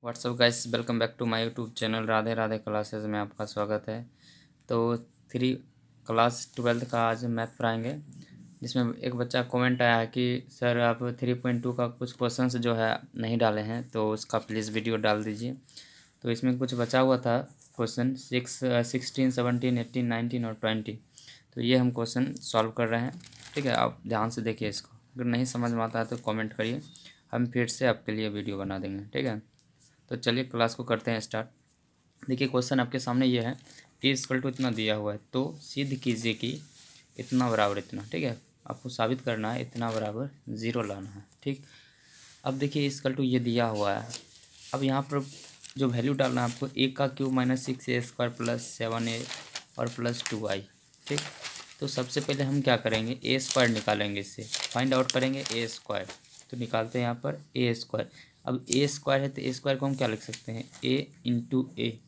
WhatsApp guys, welcome back to my YouTube channel Radhe Radhe classes में आपका स्वागत है। तो क्लास 12 का आज मैथ पढ़ाएंगे, जिसमें एक बच्चा कमेंट आया है कि सर आप 3.2 का कुछ क्वेश्चंस जो है नहीं डाले हैं, तो उसका प्लीज़ वीडियो डाल दीजिए। तो इसमें कुछ बचा हुआ था क्वेश्चन 16, 17, 18, 19 और 20। तो ये हम क्वेश्चन सॉल्व कर रहे हैं। ठीक है, आप ध्यान से देखिए इसको। अगर नहीं समझ में आता है तो कमेंट करिए, हम फिर से आपके लिए वीडियो बना देंगे। ठीक है, तो चलिए क्लास को करते हैं स्टार्ट। देखिए क्वेश्चन आपके सामने ये है, टी इक्वल टू इतना दिया हुआ है, तो सिद्ध कीजिए कि इतना बराबर इतना। ठीक है, आपको साबित करना है इतना बराबर ज़ीरो लाना है। ठीक, अब देखिए इक्वल टू ये दिया हुआ है। अब यहाँ पर जो वैल्यू डालना है आपको, ए का cube minus 6a² plus 7a और प्लस 2i। ठीक, तो सबसे पहले हम क्या करेंगे, ए स्क्वायर निकालेंगे, इससे फाइंड आउट करेंगे ए स्क्वायर। तो निकालते हैं यहाँ पर ए स्क्वायर। अब ए स्क्वायर है तो ए स्क्वायर को हम क्या लिख सकते हैं, ए इंटू ए।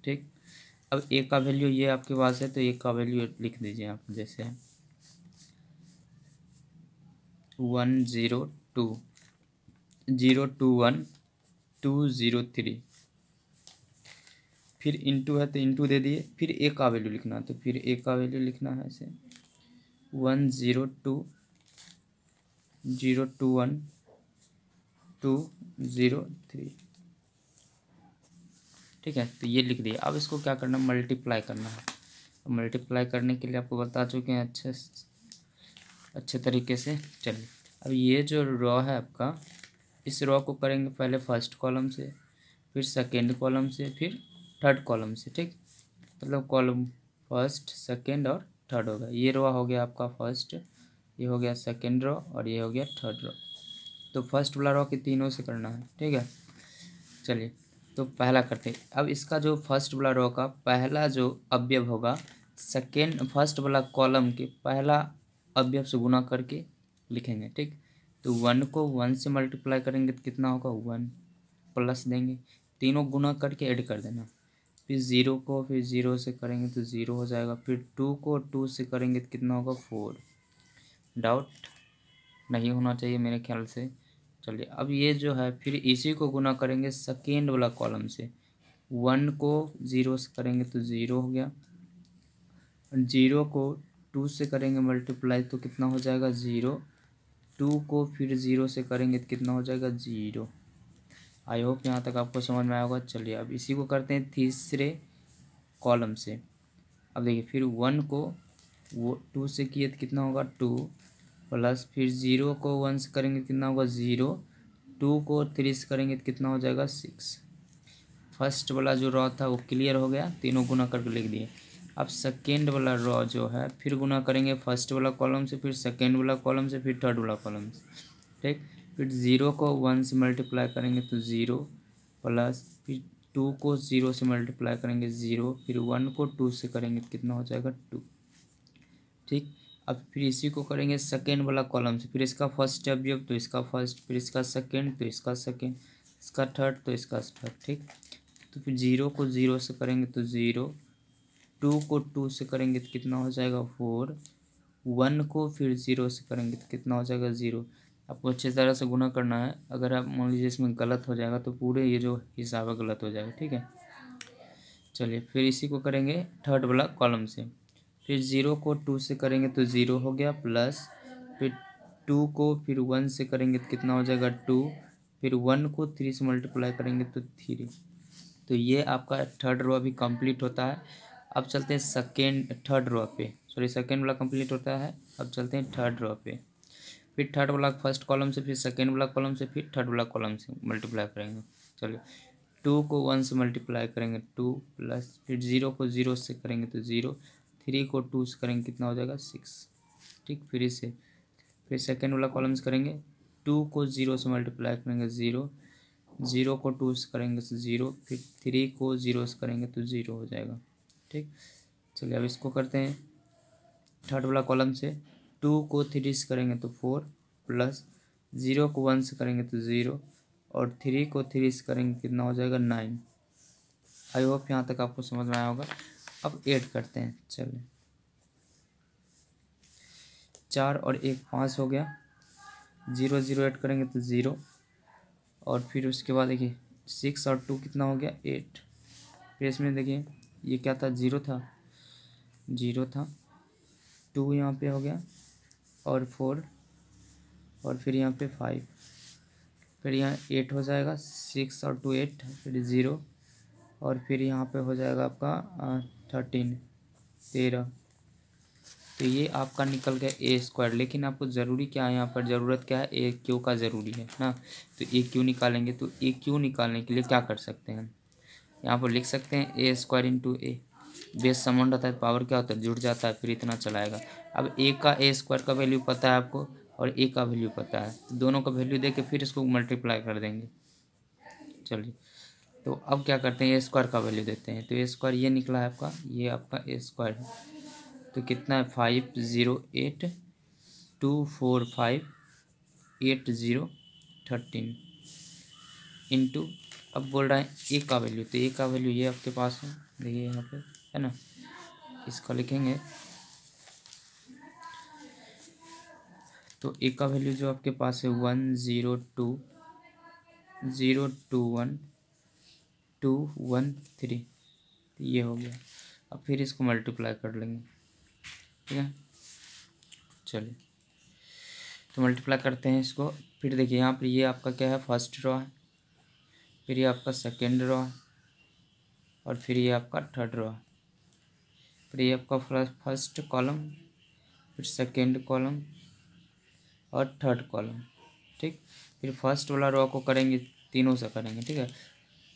ठीक, अब ए का वैल्यू ये आपके पास है तो ए का वैल्यू लिख दीजिए आप, जैसे 102.1.203। फिर इंटू है तो इंटू दे दिए, फिर ए का वैल्यू लिखना है, तो फिर ए का वैल्यू लिखना है ऐसे 102.021.203। ठीक है, तो ये लिख दिया। अब इसको क्या करना है, मल्टीप्लाई करना है। मल्टीप्लाई करने के लिए आपको बता चुके हैं अच्छे तरीके से। चलिए, अब ये जो रॉ है आपका, इस रॉ को करेंगे पहले फर्स्ट कॉलम से, फिर सेकेंड कॉलम से, फिर थर्ड कॉलम से। ठीक, मतलब कॉलम फर्स्ट, सेकेंड और थर्ड होगा। ये रॉ हो गया आपका फर्स्ट, ये हो गया सेकेंड रॉ और ये हो गया थर्ड रॉ। तो फर्स्ट वाला रॉ के तीनों से करना है। ठीक है, चलिए तो पहला करते हैं। अब इसका जो फर्स्ट वाला रो का पहला जो अवयव होगा, फर्स्ट वाला कॉलम के पहला अवयव से गुना करके लिखेंगे। ठीक, तो 1 को 1 से मल्टीप्लाई करेंगे तो कितना होगा, 1 प्लस देंगे, तीनों गुना करके ऐड कर देना। फिर 0 को फिर 0 से करेंगे तो 0 हो जाएगा। फिर 2 को 2 से करेंगे तो कितना होगा, 4। डाउट नहीं होना चाहिए मेरे ख्याल से। चलिए, अब ये जो है फिर इसी को गुना करेंगे सेकेंड वाला कॉलम से। 1 को 0 से करेंगे तो 0 हो गया, 0 को 2 से करेंगे मल्टीप्लाई तो कितना हो जाएगा, 0। 2 को फिर 0 से करेंगे तो कितना हो जाएगा, 0। आई होप यहाँ तक आपको समझ में आया होगा। चलिए, अब इसी को करते हैं तीसरे कॉलम से। अब देखिए, फिर 1 को 2 से किए तो कितना होगा, 2 प्लस फिर 0 को 1 से करेंगे कितना होगा, 0। 2 को 3 से करेंगे तो कितना हो जाएगा, 6। फर्स्ट वाला जो रॉ था वो क्लियर हो गया, तीनों गुना करके लिख दिए। अब सेकेंड वाला रॉ जो है फिर गुना करेंगे फर्स्ट वाला कॉलम से, फिर सेकेंड वाला कॉलम से, फिर थर्ड वाला कॉलम से। ठीक, फिर 0 को 1 से मल्टीप्लाई करेंगे तो 0 प्लस फिर 2 को 0 से मल्टीप्लाई करेंगे 0, फिर 1 को 2 से करेंगे तो कितना हो जाएगा, 2। ठीक, अब फिर इसी को करेंगे सेकेंड वाला कॉलम से, फिर इसका फर्स्ट अवयव तो इसका फर्स्ट, फिर इसका सेकेंड तो इसका सेकेंड, इसका थर्ड तो इसका थर्ड। ठीक, तो फिर 0 को 0 से करेंगे तो 0, 2 को 2 से करेंगे तो कितना हो जाएगा, 4। 1 को फिर 0 से करेंगे तो कितना हो जाएगा, 0। आपको अच्छी तरह से गुना करना है। अगर आप मान लीजिए इसमें गलत हो जाएगा तो पूरे ये जो हिसाब है गलत हो जाएगा। ठीक है, चलिए फिर इसी को करेंगे थर्ड वाला कॉलम से। फिर 0 को 2 से करेंगे तो 0 हो गया, प्लस फिर 2 को फिर 1 से करेंगे तो कितना हो जाएगा, 2। फिर 1 को 3 से मल्टीप्लाई करेंगे तो 3। तो ये आपका थर्ड रो अभी कंप्लीट होता है। अब चलते हैं थर्ड रो पे, सॉरी सेकेंड वाला कंप्लीट होता है। अब चलते हैं थर्ड रो पे। फिर थर्ड वाला फर्स्ट कॉलम से, फिर सेकेंड वाला कॉलम से, फिर थर्ड वाला कॉलम से मल्टीप्लाई करेंगे। चलिए, 2 को 1 से मल्टीप्लाई करेंगे 2, प्लस फिर 0 को 0 से करेंगे तो 0, 3 को 2 से करेंगे कितना हो जाएगा, 6। ठीक, फिर इसे फिर सेकेंड वाला कॉलम से करेंगे, 2 को 0 से मल्टीप्लाई करेंगे 0, 0 को 2 से करेंगे तो 0, फिर 3 को 0 से करेंगे तो 0 हो जाएगा। ठीक, चलिए अब इसको करते हैं थर्ड वाला कॉलम से। 2 को 3 से करेंगे तो 4, प्लस 0 को 1 से करेंगे तो 0 और 3 को 3 से करेंगे कितना हो जाएगा, 9। आई होप यहाँ तक आपको समझ में आया होगा। अब ऐड करते हैं। चलिए, 4 और 1 5 हो गया, 0 0 ऐड करेंगे तो 0, और फिर उसके बाद देखिए 6 और 2 कितना हो गया 8। फिर इसमें देखिए ये क्या था, ज़ीरो था, 2 यहाँ पे हो गया और 4 और फिर यहाँ पे 5, फिर यहाँ 8 हो जाएगा, 6 और 2 8, फिर 0 और फिर यहाँ पे हो जाएगा आपका 13। तो ये आपका निकल गया ए स्क्वायर। लेकिन आपको ज़रूरी क्या है, यहाँ पर ज़रूरत क्या है, ए क्यू का ज़रूरी है ना। तो ए क्यू निकालेंगे, तो ए क्यू निकालने के लिए क्या कर सकते हैं, यहाँ पर लिख सकते हैं ए स्क्वायर इंटू ए। बेस समान रहता है, पावर क्या होता है, जुड़ जाता है, फिर इतना चलाएगा। अब ए का ए स्क्वायर का वैल्यू पता है आपको और ए का वैल्यू पता है, तो दोनों का वैल्यू दे के फिर इसको मल्टीप्लाई कर देंगे। चलिए, तो अब क्या करते हैं, ए स्क्वायर का वैल्यू देते हैं। तो ए स्क्वायर ये निकला है आपका, ये आपका ए स्क्वायर है। तो कितना है 5082458 इंटू, अब बोल रहा है ए का वैल्यू, तो ए का वैल्यू ये आपके पास है, देखिए यहाँ पे है ना, इसका लिखेंगे। तो ए का वैल्यू जो आपके पास है 102021213, ये हो गया। अब फिर इसको मल्टीप्लाई कर लेंगे, ठीक है। चलिए, तो मल्टीप्लाई करते हैं इसको। फिर देखिए यहाँ पर ये आपका क्या है, फर्स्ट रो है, फिर ये आपका सेकेंड रो है और फिर ये आपका थर्ड रो है, फिर ये आपका फर्स्ट कॉलम, फिर सेकेंड कॉलम और थर्ड कॉलम, ठीक। फिर फर्स्ट वाला रो को करेंगे, तीनों से करेंगे, ठीक है।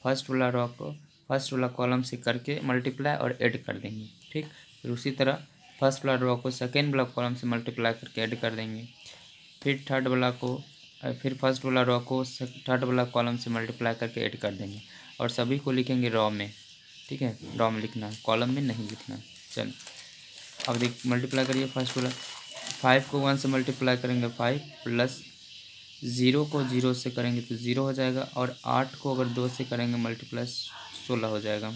फर्स्ट वाला रो को फर्स्ट वाला कॉलम से करके मल्टीप्लाई और ऐड कर देंगे, ठीक। फिर उसी तरह फर्स्ट वाला रो को सेकेंड वाला कॉलम से मल्टीप्लाई करके ऐड कर देंगे। फिर थर्ड वाला को फिर फर्स्ट वाला रो को थर्ड वाला कॉलम से मल्टीप्लाई करके ऐड कर देंगे और सभी को लिखेंगे रो में, ठीक है। रो में लिखना है, कॉलम में नहीं लिखना है। चल, अब देख मल्टीप्लाई करिए। फर्स्ट वाला 5 को 1 से मल्टीप्लाई करेंगे 5 प्लस 0 को 0 से करेंगे तो 0 हो जाएगा, और 8 को अगर 2 से करेंगे मल्टीप्लाई 16 हो जाएगा।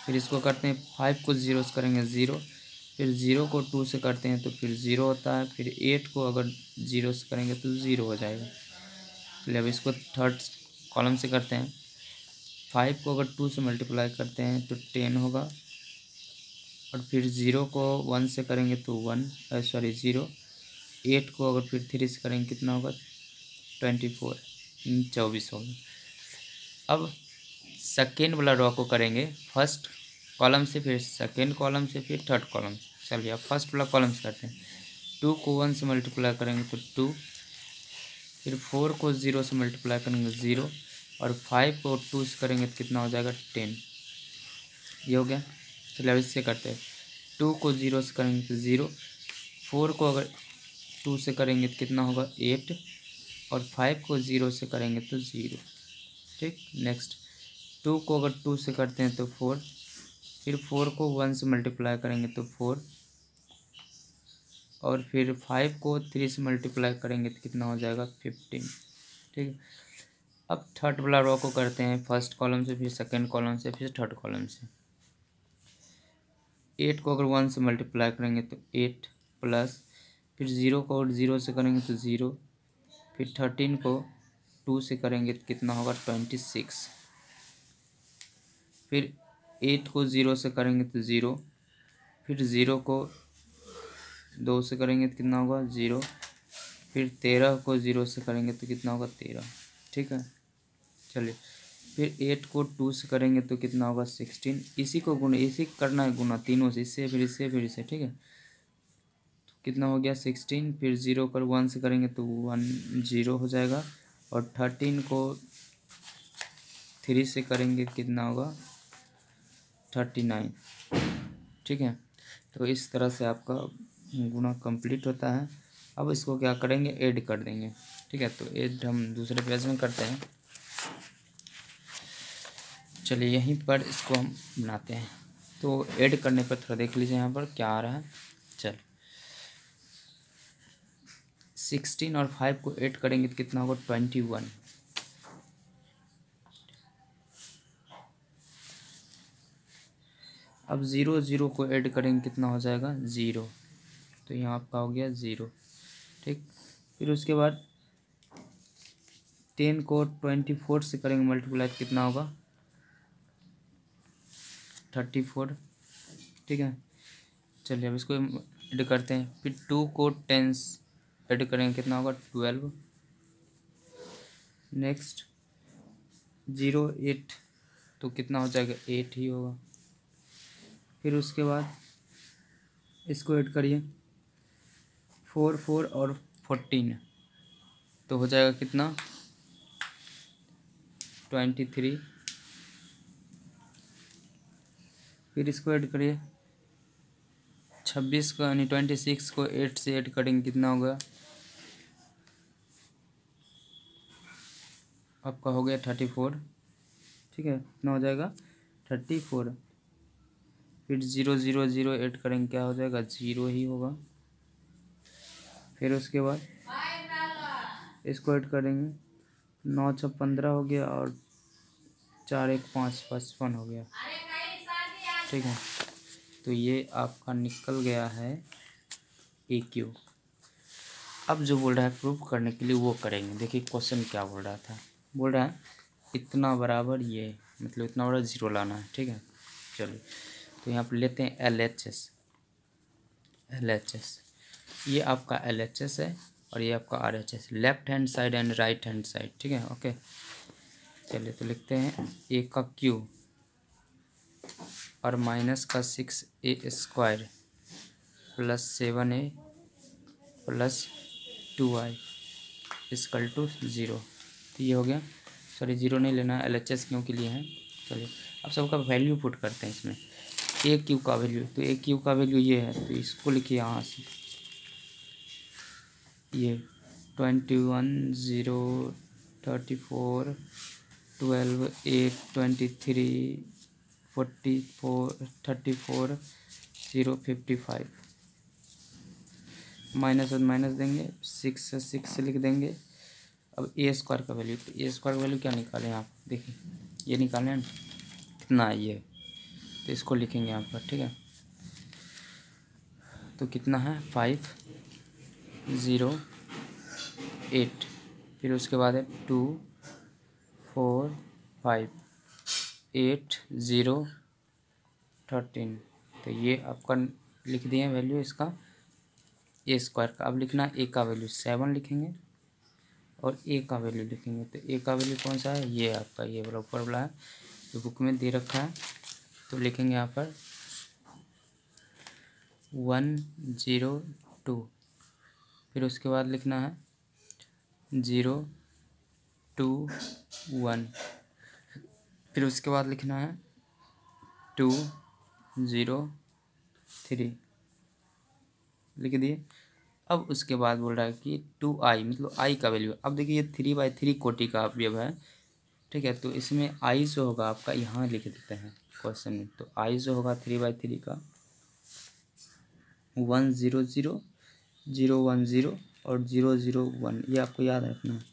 फिर इसको करते हैं, 5 को 0 से करेंगे 0, फिर 0 को 2 से करते हैं तो फिर 0 होता है, फिर 8 को अगर 0 से करेंगे तो 0 हो जाएगा। चलिए, अब इसको थर्ड कॉलम से करते हैं। 5 को अगर 2 से मल्टीप्लाई करते हैं तो 10 होगा, और फिर 0 को 1 से करेंगे तो 0। 8 को अगर फिर 3 से करेंगे कितना होगा, 24 होगा। अब सेकेंड वाला रो को करेंगे फर्स्ट कॉलम से, फिर सेकेंड कॉलम से, फिर थर्ड कॉलम से। चलिए, अब फर्स्ट वाला कॉलम से करते हैं। 2 को 1 से मल्टीप्लाई करेंगे तो 2, फिर 4 को 0 से मल्टीप्लाई करेंगे 0, और 5 को 2 से करेंगे तो कितना हो जाएगा 10, ये हो गया। चलिए, अब इससे करते हैं। 2 को 0 से करेंगे तो 0, 4 को अगर 2 से करेंगे तो कितना होगा 8, और 5 को 0 से करेंगे तो 0, ठीक। नेक्स्ट 2 को अगर 2 से करते हैं तो 4, फिर 4 को 1 से मल्टीप्लाई करेंगे तो 4, और फिर 5 को 3 से मल्टीप्लाई करेंगे तो कितना हो जाएगा 15, ठीक है। अब थर्ड वाला रो को करते हैं, फर्स्ट कॉलम से, फिर सेकंड कॉलम से, फिर थर्ड कॉलम से। 8 को अगर 1 से मल्टीप्लाई करेंगे तो 8 प्लस, फिर 0 को अगर 0 से करेंगे तो 0, फिर 13 को 2 से करेंगे तो कितना होगा 26, फिर 8 को 0 से करेंगे तो 0, फिर 0 को 2 से करेंगे तो कितना होगा 0, फिर 13 को 0 से करेंगे तो कितना होगा 13, ठीक है। चलिए, फिर 8 को 2 से करेंगे तो कितना होगा 16। इसी को गुना, इसी करना है गुना तीनों से, इससे फिर इससे फिर इससे, ठीक है। तो कितना हो गया 16, फिर 0 पर 1 से करेंगे तो 10 हो जाएगा, और 13 को 3 से करेंगे कितना होगा 39, ठीक है। तो इस तरह से आपका गुना कंप्लीट होता है। अब इसको क्या करेंगे, ऐड कर देंगे, ठीक है। तो ऐड हम दूसरे पेज में करते हैं। चलिए, यहीं पर इसको हम बनाते हैं। तो ऐड करने पर थोड़ा देख लीजिए यहाँ पर क्या आ रहा है। चल, 16 और 5 को ऐड करेंगे तो कितना होगा 21। अब 0 को ऐड करेंगे कितना हो जाएगा 0, तो यहाँ आपका हो गया 0, ठीक। फिर उसके बाद 10 को 24 से करेंगे मल्टीप्लाई, कितना होगा 34, ठीक है। चलिए अब इसको ऐड करते हैं। फिर 2 को 10 ऐड करेंगे, कितना होगा 12। नेक्स्ट 0 8, तो कितना हो जाएगा 8 ही होगा। फिर उसके बाद इसको ऐड करिए 4 4 और 14, तो हो जाएगा कितना 23। फिर इसको ऐड करिए 26 को, यानी 26 को 8 से ऐड करेंगे, कितना होगा आपका हो गया 34, ठीक है। कितना हो जाएगा 34। फिर 0 0 0 ऐड करेंगे, क्या हो जाएगा 0 ही होगा। फिर उसके बाद इसको ऐड करेंगे 9 6 15 हो गया, और 4 1 5 55 हो गया, ठीक है। तो ये आपका निकल गया है AQ। अब जो बोल रहा है प्रूफ करने के लिए वो करेंगे। देखिए क्वेश्चन क्या बोल रहा था, बोल रहा है इतना बराबर ये, मतलब इतना बड़ा 0 लाना है, ठीक है। चलिए तो यहाँ पर लेते हैं LHS। ये आपका LHS है और ये आपका RHS, left hand side and right hand side, ठीक है। ओके चलिए तो लिखते हैं A का Q और माइनस का 6A² plus 7A plus 2I equal to 0। तो ये हो गया, सॉरी 0 नहीं लेना, LHS क्यों के लिए है। चलिए अब सबका वैल्यू पुट करते हैं इसमें। AQ का वैल्यू, तो AQ का वैल्यू ये है, तो इसको लिखिए यहाँ से, ये 21 0 34 12 8 23 44 34 0 55, माइनस और माइनस देंगे, 6 से लिख देंगे। अब A² का वैल्यू, तो A² का वैल्यू क्या निकालें आप, देखिए ये निकालें ना, कितना है ये, तो इसको लिखेंगे यहाँ पर, ठीक है। तो कितना है 5 0 8, फिर उसके बाद है 2 4 5 8 0 13, तो ये आपका लिख दिए वैल्यू इसका A² का। अब लिखना है A का वैल्यू 7 लिखेंगे और A का वैल्यू लिखेंगे। तो A का वैल्यू कौन सा है, ये आपका ये वाला ऊपर वाला है जो बुक में दे रखा है। तो लिखेंगे यहाँ पर 1 0 2, फिर उसके बाद लिखना है 0 2 1, फिर उसके बाद लिखना है 2 0 3, लिख दिए। अब उसके बाद बोल रहा है कि 2I, मतलब I का वैल्यू। अब देखिए ये 3/3 कोटि का अवयव है, ठीक है। तो इसमें I जो होगा आपका यहाँ लिख देते हैं क्वेश्चन में। तो I जो होगा 3/3 का 1 0 0 0 1 0 और 0 0 1, ये आपको याद रखना है,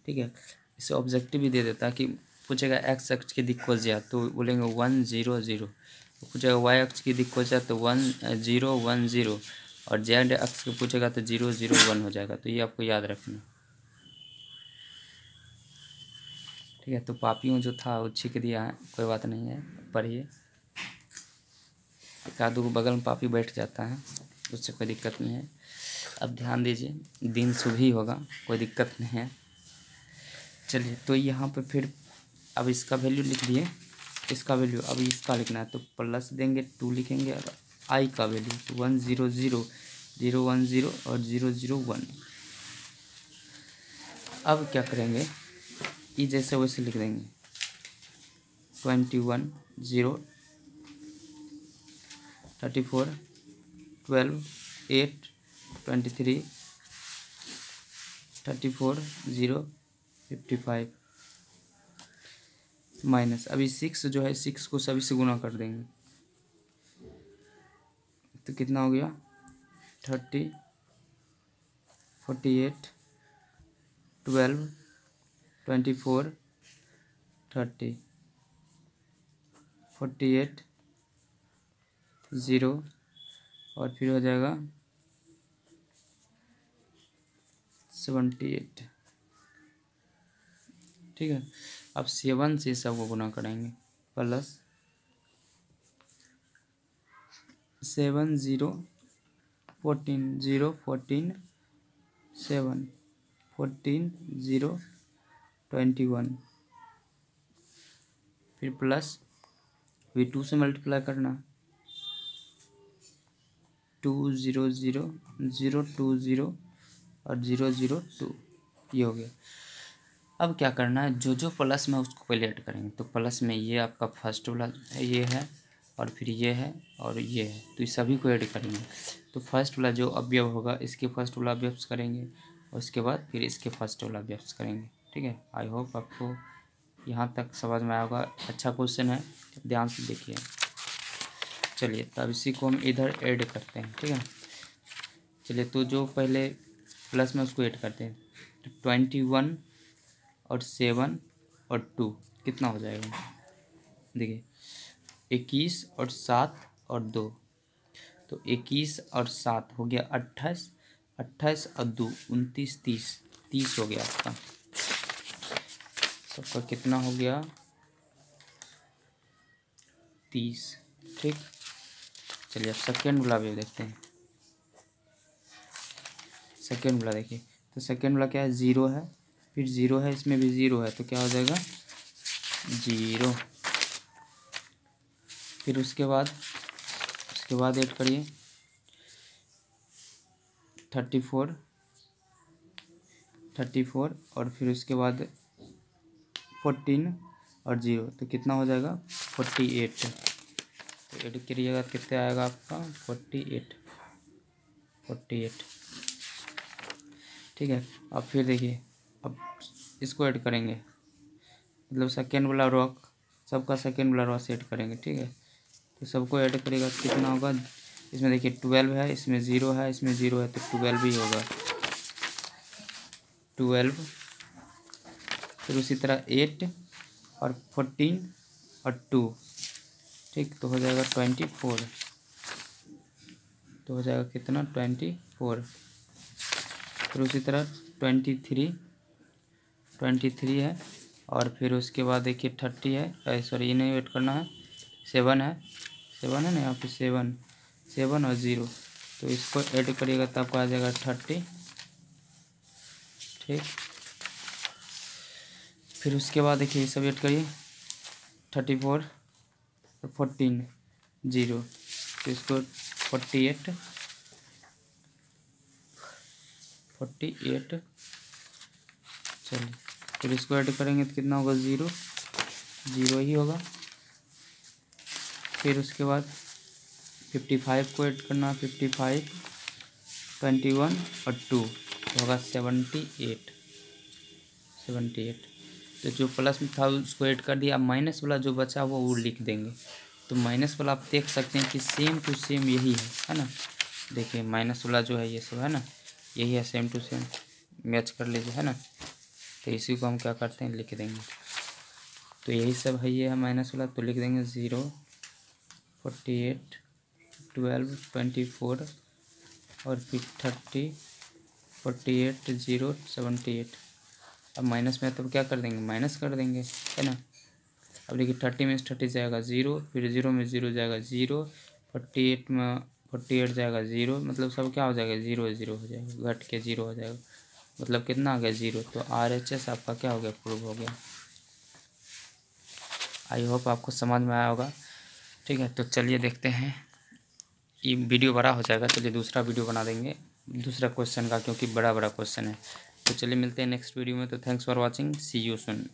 ठीक है। इसे ऑब्जेक्टिव भी दे देता है कि पूछेगा x अक्ष की दिक्कत ज्या, तो बोलेंगे 1 0 0, पूछेगा y अक्ष की दिक्कत ज्या तो 1 0 1 0, और z अक्ष को पूछेगा तो 0 0 1 हो जाएगा। तो ये आपको याद रखना, ठीक है। तो पापियों जो था वो छिक दिया है, कोई बात नहीं है, पढ़िए। एक आधो बगल में पापी बैठ जाता है, उससे कोई दिक्कत नहीं है। अब ध्यान दीजिए, दिन शुभ ही होगा, कोई दिक्कत नहीं है। चलिए तो यहाँ पे फिर अब इसका वैल्यू लिख दिए, इसका वैल्यू अब इसका लिखना है, तो प्लस देंगे 2 लिखेंगे, और I का वैल्यू तो 1 0 0 0 1 0 और 0 0 1। अब क्या करेंगे, ये जैसे वैसे लिख देंगे 21 0 34 12 8 23 34 0 55 माइनस, अभी 6 जो है 6 को सभी से गुना कर देंगे, तो कितना हो गया 30 48 12 24 30 48 0, और फिर हो जाएगा 78। ठीक है। अब 7 से सबको गुना करेंगे, प्लस 7 0 14 0 14 7 14 0 21, फिर प्लस V2 से मल्टीप्लाई करना, 2 0 0 0 2 0 और 0 0 2, ये हो गया। अब क्या करना है, जो जो प्लस में उसको पहले ऐड करेंगे। तो प्लस में ये आपका फर्स्ट वाला ये है, और फिर ये है और ये है, तो इस सभी को ऐड करेंगे। तो फर्स्ट वाला जो अवयव होगा इसके फर्स्ट वाला अवयव करेंगे, और उसके बाद फिर इसके फर्स्ट वाला अवयव करेंगे, ठीक है। आई होप आपको यहाँ तक समझ में आया होगा। अच्छा क्वेश्चन है, ध्यान से देखिए। चलिए तब इसी को हम इधर ऐड करते हैं, ठीक है। चलिए तो जो पहले प्लस में उसको ऐड करते हैं, तो 21 और 7 और 2 कितना हो जाएगा, देखिए 21 और 7 और 2, तो 21 और 7 हो गया 28, 28 और 2 29, 30 हो गया आपका। सबका कितना हो गया, 30, ठीक। चलिए अब सेकेंड वाला भी देखते हैं। सेकेंड वाला देखिए, तो सेकेंड वाला क्या है, 0 है, फिर 0 है, इसमें भी 0 है, तो क्या हो जाएगा 0। फिर उसके बाद ऐड करिए 34 और फिर उसके बाद 14 और 0, तो कितना हो जाएगा 48। तो ऐड करिएगा कितना आएगा आपका 48, ठीक है। अब फिर देखिए, अब इसको ऐड करेंगे, मतलब सेकेंड वाला रॉ, सबका सेकेंड वाला रॉ सेट करेंगे, ठीक है। तो सबको ऐड करेगा तो कितना होगा, इसमें देखिए 12 है, इसमें 0 है, इसमें 0 है, तो 12 ही होगा 12। फिर उसी तरह 8 और 14 और 2, ठीक, तो हो जाएगा 24, तो हो जाएगा कितना 24। फिर उसी तरह 23 है, और फिर उसके बाद देखिए 30 है, सॉरी ये नहीं वेट करना है, 7 है ना यहाँ पे 7 और 0, तो इसको ऐड करिएगा तब आपको आ जाएगा 30, ठीक। फिर उसके बाद देखिए ये सब ऐड करिए 34 और 14 0, तो इसको 48 चलिए। फिर इसको ऐड करेंगे तो कितना होगा 0 ही होगा। फिर उसके बाद 55 को ऐड करना, 55 21 और 2, तो होगा 78। तो जो प्लस में था उसको ऐड कर दिया। अब माइनस वाला जो बचा वो लिख देंगे। तो माइनस वाला आप देख सकते हैं कि सेम टू सेम यही है ना। देखिए माइनस वाला जो है ये सब है ना, यही है, सेम टू सेम मैच कर लीजिए, है ना। तो इसी को हम क्या करते हैं लिख देंगे। तो यही सब है, ये है माइनस वाला, तो लिख देंगे 0 48 12 24 और फिर 30 48 0 78। अब माइनस में तब क्या कर देंगे, माइनस कर देंगे, है ना। अब देखिए 30 में 30 जाएगा 0, फिर 0 में 0 जाएगा 0, 48 में 48 जाएगा 0, मतलब सब क्या हो जाएगा 0 0 हो जाएगा, घट के 0 हो जाएगा, मतलब कितना आ गया 0। तो RHS आपका क्या हो गया, प्रूव हो गया। आई होप आपको समझ में आया होगा, ठीक है। तो चलिए देखते हैं, ये वीडियो बड़ा हो जाएगा, चलिए दूसरा वीडियो बना देंगे दूसरा क्वेश्चन का, क्योंकि बड़ा क्वेश्चन है। तो चलिए मिलते हैं नेक्स्ट वीडियो में। तो thanks for watching, see you soon.